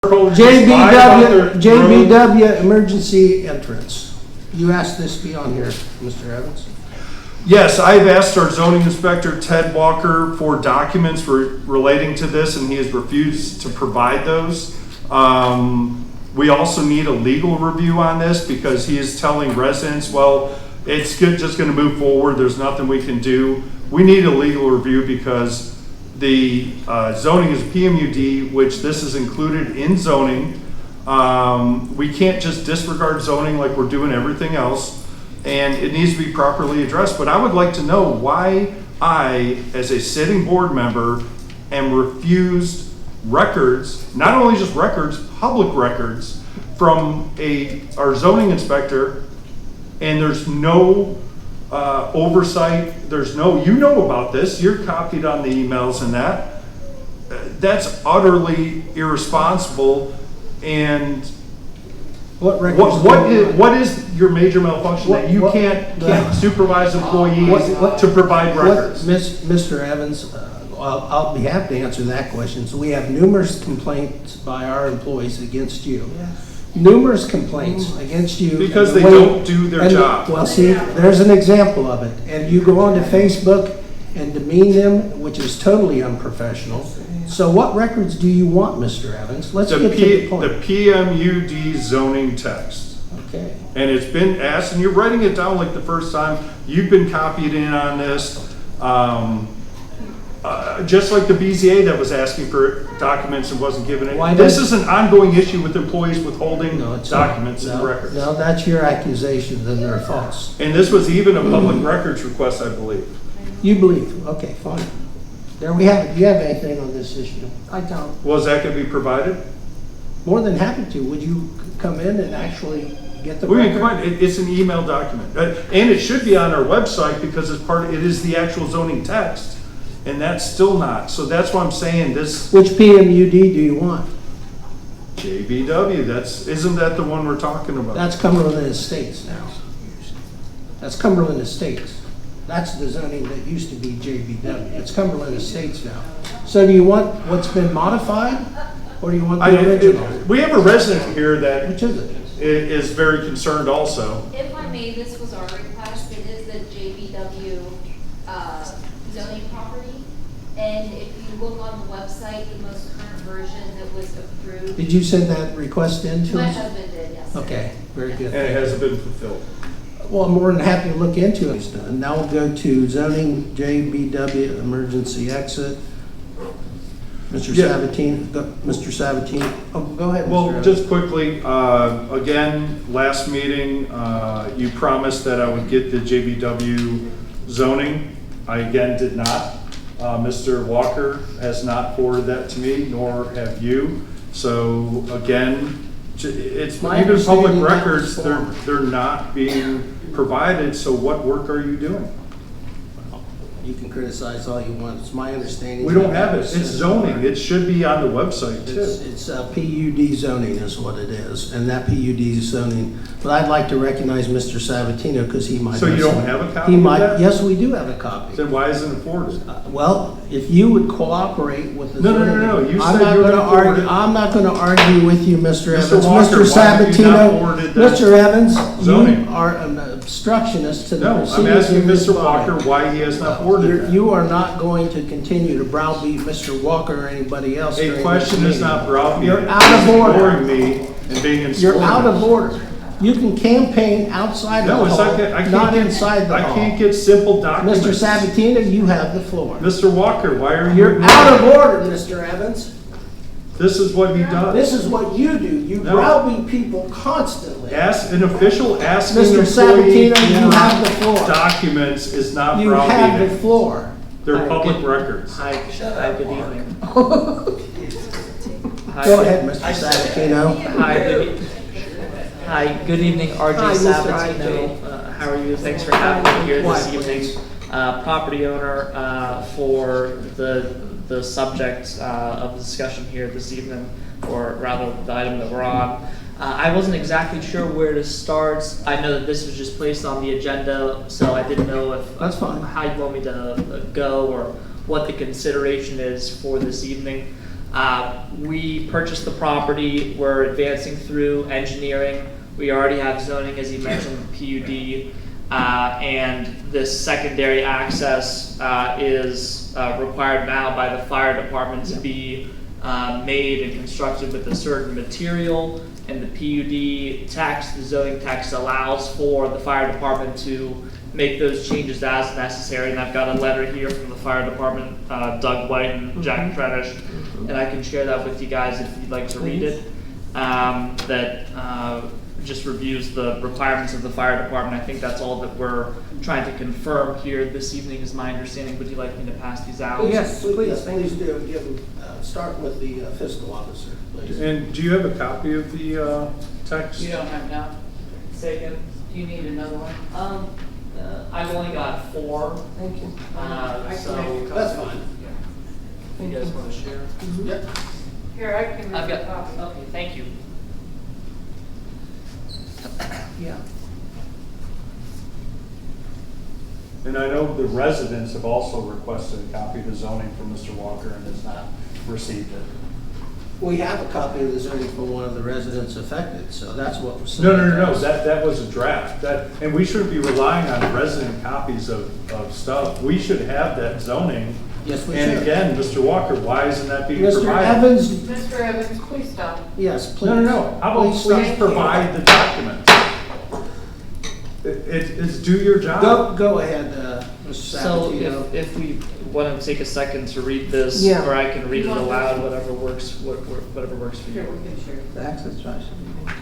JBW emergency entrance. You asked this to be on here, Mr. Evans. Yes, I've asked our zoning inspector, Ted Walker, for documents relating to this, and he has refused to provide those. We also need a legal review on this because he is telling residents, well, it's just going to move forward. There's nothing we can do. We need a legal review because the zoning is PMUD, which this is included in zoning. We can't just disregard zoning like we're doing everything else, and it needs to be properly addressed. But I would like to know why I, as a sitting board member, am refused records, not only just records, public records from our zoning inspector, and there's no oversight. There's no, you know about this, you're copied on the emails and that. That's utterly irresponsible. And what is your major malfunction that you can't supervise employees to provide records? Mr. Evans, I'll be happy to answer that question. So we have numerous complaints by our employees against you. Yes. Numerous complaints against you. Because they don't do their job. Well, see, there's an example of it. And you go onto Facebook and demean them, which is totally unprofessional. So what records do you want, Mr. Evans? Let's get to the point. The PMUD zoning text. Okay. And it's been asked, and you're writing it down like the first time. You've been copied in on this. Just like the BZA that was asking for documents and wasn't given it. This is an ongoing issue with employees withholding documents and records. No, that's your accusation, then they're false. And this was even a public records request, I believe. You believe? Okay, fine. There we have it. Do you have anything on this issue? I don't. Was that going to be provided? More than happy to. Would you come in and actually get the record? It's an email document. And it should be on our website because it is the actual zoning text. And that's still not. So that's why I'm saying this. Which PMUD do you want? JBW. Isn't that the one we're talking about? That's Cumberland Estates now. That's Cumberland Estates. That's the zoning that used to be JBW. It's Cumberland Estates now. So do you want what's been modified, or do you want the original? We have a resident here that Which is it? Is very concerned also. If I may, this was our request. It is the JBW zoning property. And if you look on the website, the most current version that was approved. Did you send that request in to My us? husband did, yes. Okay, very good. And it hasn't been fulfilled. Well, I'm more than happy to look into it. Now we'll go to zoning JBW emergency exit. Mr. Sabatini, Mr. Sabatini. Oh, go ahead, Mr. Well, Evans. just quickly, again, last meeting, you promised that I would get the JBW zoning. I again did not. Mr. Walker has not forwarded that to me, nor have you. So again, it's even public records, they're not being provided. So what work are you doing? You can criticize all you want. It's my understanding. We don't have it. It's zoning. It should be on the website too. It's PUD zoning is what it is, and that PUD zoning. But I'd like to recognize Mr. Sabatino because he might. So you don't have a copy He of might. that? Yes, we do have a copy. Then why isn't it forwarded? Well, if you would cooperate with the No. You said you were going to forward it. I'm not going to argue with you, Mr. Evans. Walker, Mr. why have you not Sabatino, forwarded that Mr. Evans, zoning? you are an obstructionist to the No, proceedings. I'm asking in this Mr. body. Walker why he has not forwarded that. You are not going to continue to browbeat Mr. Walker or anybody else. A during question this is meeting. not browbeating. You're out of order. Ignoring me and being insubordinate. You're out of order. You can campaign outside No, the it's hall, like I can't not get, inside the I hall. can't get simple documents. Mr. Sabatino, you have the floor. Mr. Walker, why are you? You're out of order, Mr. Evans. This is what he does. This is what you do. You No. browbeat people constantly. Ask an official asking Mr. employee Sabatino, you have the floor. documents is not You have the browbeating. floor. They're public records. Hi, good evening. Go ahead, Mr. Sabatino. Hi, good evening, RJ Hi, Mr. Sabatino. How are you? Thanks for having me here this evening. Property owner for the subject of discussion here this evening, or rather the item that we're on. I wasn't exactly sure where to start. I know that this was just placed on the agenda, so I didn't know if That's fine. how you want me to go or what the consideration is for this evening. We purchased the property, we're advancing through engineering. We already have zoning, as you mentioned, PUD, and this secondary access is required now by the fire department to be made and constructed with a certain material. And the PUD text, the zoning text, allows for the fire department to make those changes as necessary. And I've got a letter here from the fire department, Doug White and Jack Prentish, and I can share that with you guys if you'd like to read it. That just reviews the requirements of the fire department. I think that's all that we're trying to confirm here this evening, is my understanding. Would you like me to pass these out? Yes, please do. Give them, start with the fiscal officer, please. And do you have a copy of the text? You don't have now? Say again? Do you need another one? I've only got 4. Thank you. So That's fine. you guys want to share? Yep. Here, I can I've make a got. copy. Okay, thank you. Yeah. And I know the residents have also requested a copy of the zoning from Mr. Walker and has not received it. We have a copy of the zoning for one of the residents affected, so that's what we're saying. No, that was a draft. And we shouldn't be relying on resident copies of stuff. We should have that zoning. Yes, we And should. again, Mr. Walker, why isn't that being Mr. provided? Evans, Mr. Evans, please stop. yes, please. No. How about stop. please provide the documents? It's do your job. Go ahead, Mr. So Sabatino. if we want to take a second to read this, Yeah. or I can read it You want aloud, this? whatever works, whatever works for Here, you. we can share. The access drive should be.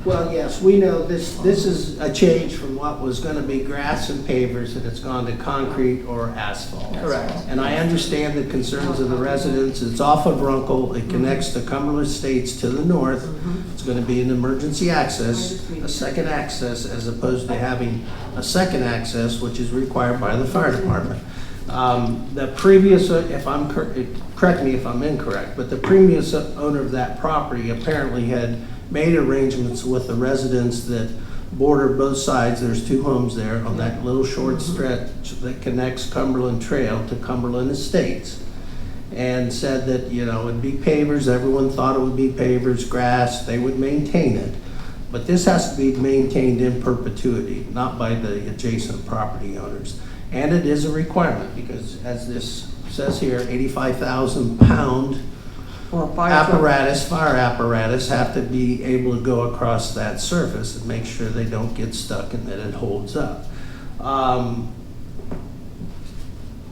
Well, yes, we know this is a change from what was gonna be grass and pavers, and it's gone to concrete or asphalt. Correct. And I understand the concerns of the residents. It's off of Runkle. It connects the Cumberland Estates to the north. It's gonna be an emergency access, a second access, as opposed to having a second access, which is required by the fire department. The previous, correct me if I'm incorrect, but the previous owner of that property apparently had made arrangements with the residents that border both sides. There's 2 homes there on that little short stretch that connects Cumberland Trail to Cumberland Estates. And said that, it'd be pavers, everyone thought it would be pavers, grass, they would maintain it. But this has to be maintained in perpetuity, not by the adjacent property owners. And it is a requirement because, as this says here, 85,000 pound Or a fire truck. fire apparatus have to be able to go across that surface and make sure they don't get stuck and that it holds up.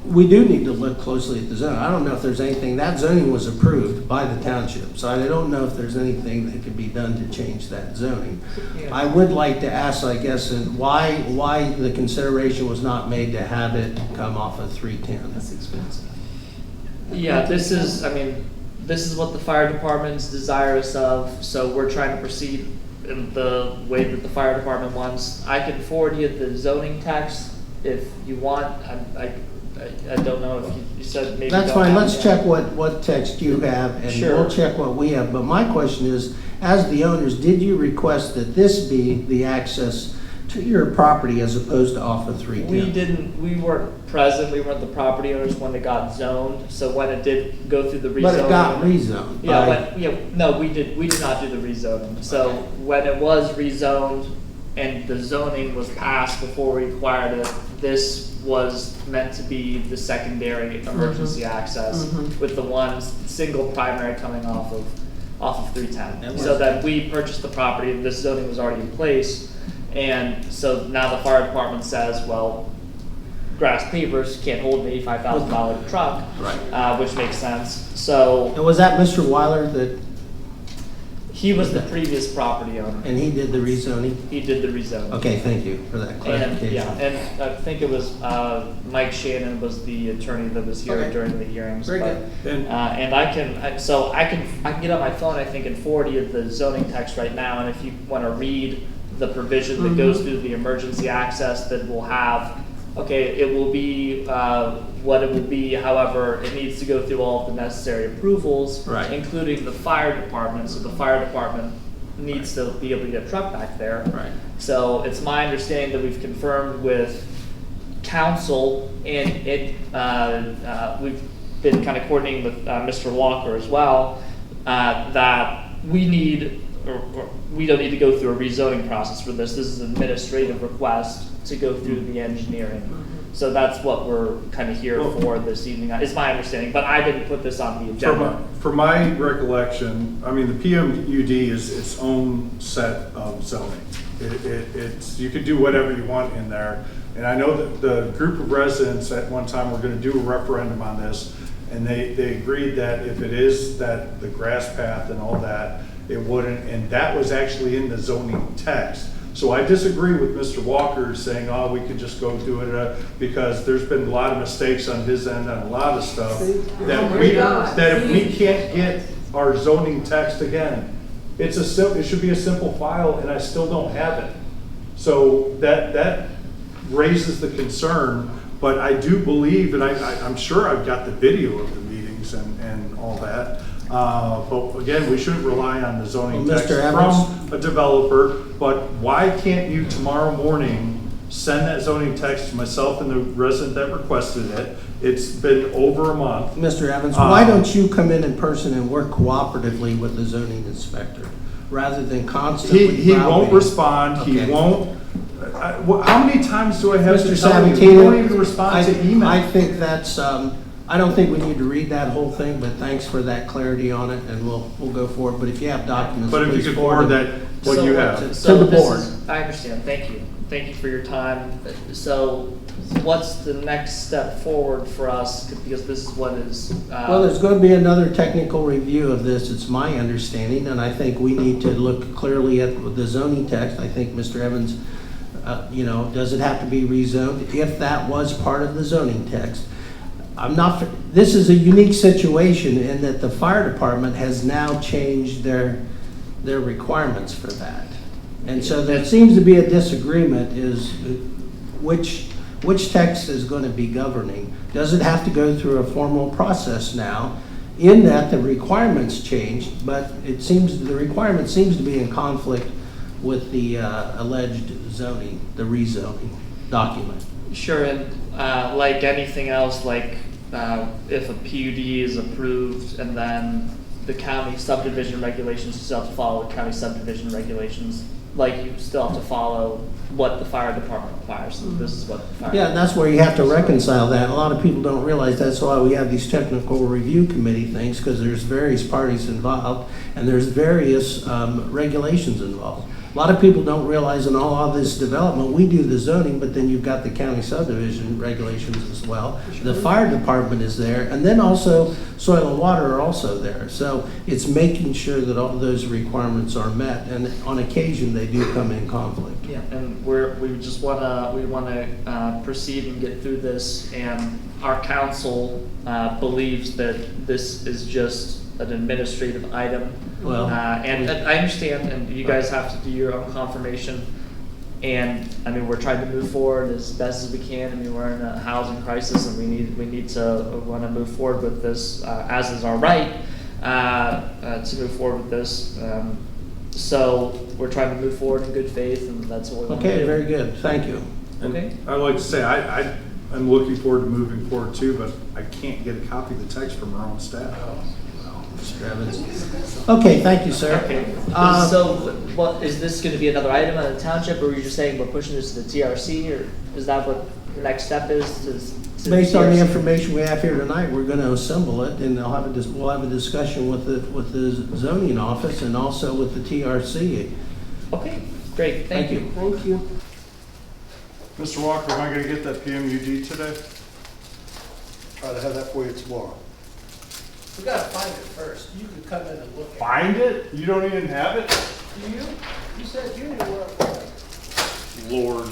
We do need to look closely at the zone. I don't know if there's anything, that zoning was approved by the township, so I don't know if there's anything that could be done to change that zoning. I would like to ask, I guess, why the consideration was not made to have it come off of 310. That's expensive. Yeah, this is what the fire department's desirous of, so we're trying to proceed in the way that the fire department wants. I can forward you the zoning text if you want. I don't know if you said maybe. That's don't fine, have let's it. check what text you have, and Sure. we'll check what we have. But my question is, as the owners, did you request that this be the access to your property as opposed to off of 310? We weren't present, we weren't the property owners when it got zoned, so when it did go through the rezoning. But it got rezoned. We did not do the rezoning. So when it was rezoned and the zoning was passed before we acquired it, this was meant to be the secondary emergency access with the one single primary coming off of 310. So that we purchased the property and this zoning was already in place. And so now the fire department says, well, grass pavers can't hold an $85,000 truck, Right. Which makes sense. So And was that Mr. Weiler that, he was the previous property owner. and he did the rezoning? He did the rezoning. Okay, thank you for that And, clarification. yeah, and I think it was, Mike Shannon was the attorney that was here Okay. during the hearings. Very but, And and I can get on my phone, I think, and forward you the zoning text right now, and if you wanna read the provision that goes through the emergency access that will have, okay, it will be, what it will be, however, it needs to go through all of the necessary approvals, Right. including the fire department, so the fire department needs to be able to get a truck back there. Right. So it's my understanding that we've confirmed with council and been kind of coordinating with Mr. Walker as well, that we need, or we don't need to go through a rezoning process for this. This is an administrative request to go through the engineering. So that's what we're kind of here for this evening, is my understanding, but I didn't put this on the agenda. From my recollection, I mean, the PMUD is its own set of zoning. It's, you could do whatever you want in there. And I know that the group of residents at one time were gonna do a referendum on this, and they agreed that if it is that the grass path and all that, it wouldn't, and that was actually in the zoning text. So I disagree with Mr. Walker saying, oh, we could just go do it, because there's been a lot of mistakes on his end on a lot of stuff that if we can't get our zoning text again, it should be a simple file, and I still don't have it. So that raises the concern, but I do believe, and I'm sure I've got the video of the meetings and all that. But again, we shouldn't rely on the zoning text from a developer, but why can't you tomorrow morning send that zoning text to myself and the resident that requested it? It's been over a month. Mr. Evans, why don't you come in person and work cooperatively with the zoning inspector, rather than constantly He won't browbeating? respond, Okay. he won't. How many times do I have Mr. to tell you? Sabatino, You won't even respond to email. I think that's, I don't think we need to read that whole thing, but thanks for that clarity on it, and we'll go forward. But if you have documents, But if you please could forward that, what So- you have. to So the this board. is, I understand, thank you. Thank you for your time. So what's the next step forward for us, because this is what is. Well, there's going to be another technical review of this, it's my understanding, and I think we need to look clearly at the zoning text. I think Mr. Evans, does it have to be rezoned? If that was part of the zoning text, this is a unique situation in that the fire department has now changed their requirements for that. And so there seems to be a disagreement is which text is going to be governing. Does it have to go through a formal process now, in that the requirements changed, but the requirement seems to be in conflict with the alleged zoning, the rezoning document. Sure, and like anything else, like if a PUD is approved and then the county subdivision regulations, you still have to follow the county subdivision regulations, like you still have to follow what the fire department requires. So this is what the fire. Yeah, and that's where you have to reconcile that. A lot of people don't realize that's why we have these technical review committee things, because there's various parties involved and there's various regulations involved. A lot of people don't realize in all of this development, we do the zoning, but then you've got the county subdivision regulations as well. Sure. The fire department is there, and then also soil and water are also there. So it's making sure that all those requirements are met, and on occasion, they do come in conflict. Yeah, and we wanna proceed and get through this, and our council believes that this is just an administrative item. Well- And I understand, and you guys have to do your own confirmation. And, I mean, we're trying to move forward as best as we can. I mean, we're in a housing crisis, and we wanna move forward with this, as is our right, to move forward with this. So we're trying to move forward in good faith, and that's what we want to do. Okay, very good, thank you. And Okay. I'd like to say, I'm looking forward to moving forward too, but I can't get a copy of the text from our own staff. Mr. Evans. Okay, thank you, sir. Okay, Uh, so what, is this gonna be another item on the township, or are you just saying we're pushing this to the TRC, or is that what the next step is to Based on the TRC? information we have here tonight, we're going to assemble it, and we'll have a discussion with the zoning office and also with the TRC. Okay, great, thank you. Thank you. Mr. Walker, am I gonna get that PMUD today? Try to have that for you tomorrow. We got to find it first. You can come in and look at it. Find it? You don't even have it? Do you? You said you knew where it was. Lord.